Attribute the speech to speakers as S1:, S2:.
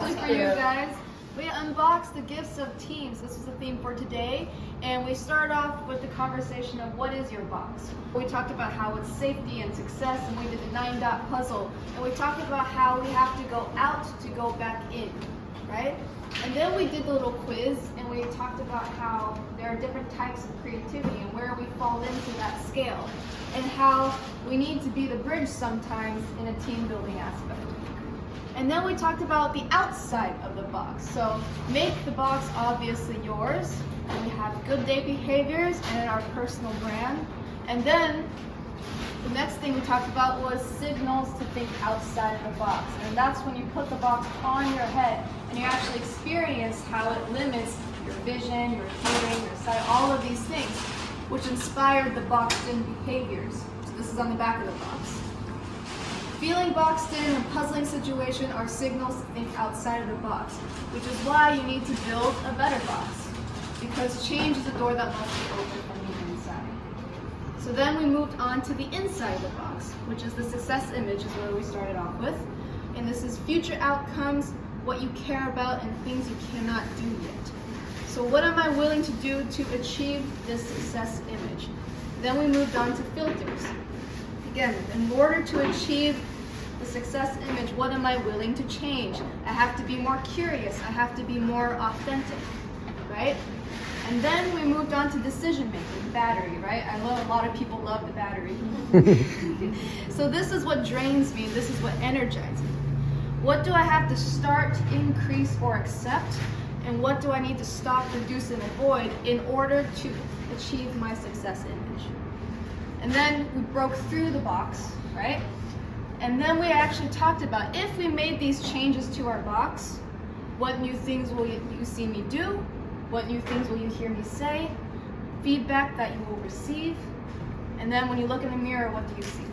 S1: For you guys, we unboxed the gifts of teams. This is the theme for today, and we start off with the conversation of what is your box. We talked about how it's safety and success, and we did the 9-dot puzzle, and we talked about how we have to go out to go back in, right? And then we did the little quiz, and we talked about how there are different types of creativity and where we fall into that scale, and how we need to be the bridge sometimes in a team building aspect. And then we talked about the outside of the box. So make the box obviously yours. And we have good day behaviors and our personal brand. And then the next thing we talked about was signals to think outside of the box. And that's when you put the box on your head and you actually experience how it limits your vision, your hearing, your sight, all of these things, which inspired the boxed-in behaviors. So this is on the back of the box. Feeling boxed in a puzzling situation are signals to think outside of the box, which is why you need to build a better box, because change is a door that must be opened from the inside. So then we moved on to the inside of the box, which is the success image, is where we started off with. And this is future outcomes, what you care about, and things you cannot do yet. So what am I willing to do to achieve this success image? Then we moved on to filters. Again, in order to achieve the success image, what am I willing to change? I have to be more curious. I have to be more authentic, right? And then we moved on to decision making, battery, right? I know a lot of people love the battery. So this is what drains me. This is what energizes me. What do I have to start, increase, or accept? And what do I need to stop, reduce, and avoid in order to achieve my success image? And then we broke through the box, right? And then we actually talked about, if we made these changes to our box, what new things will you see me do? What new things will you hear me say? Feedback that you will receive. And then when you look in the mirror, what do you see?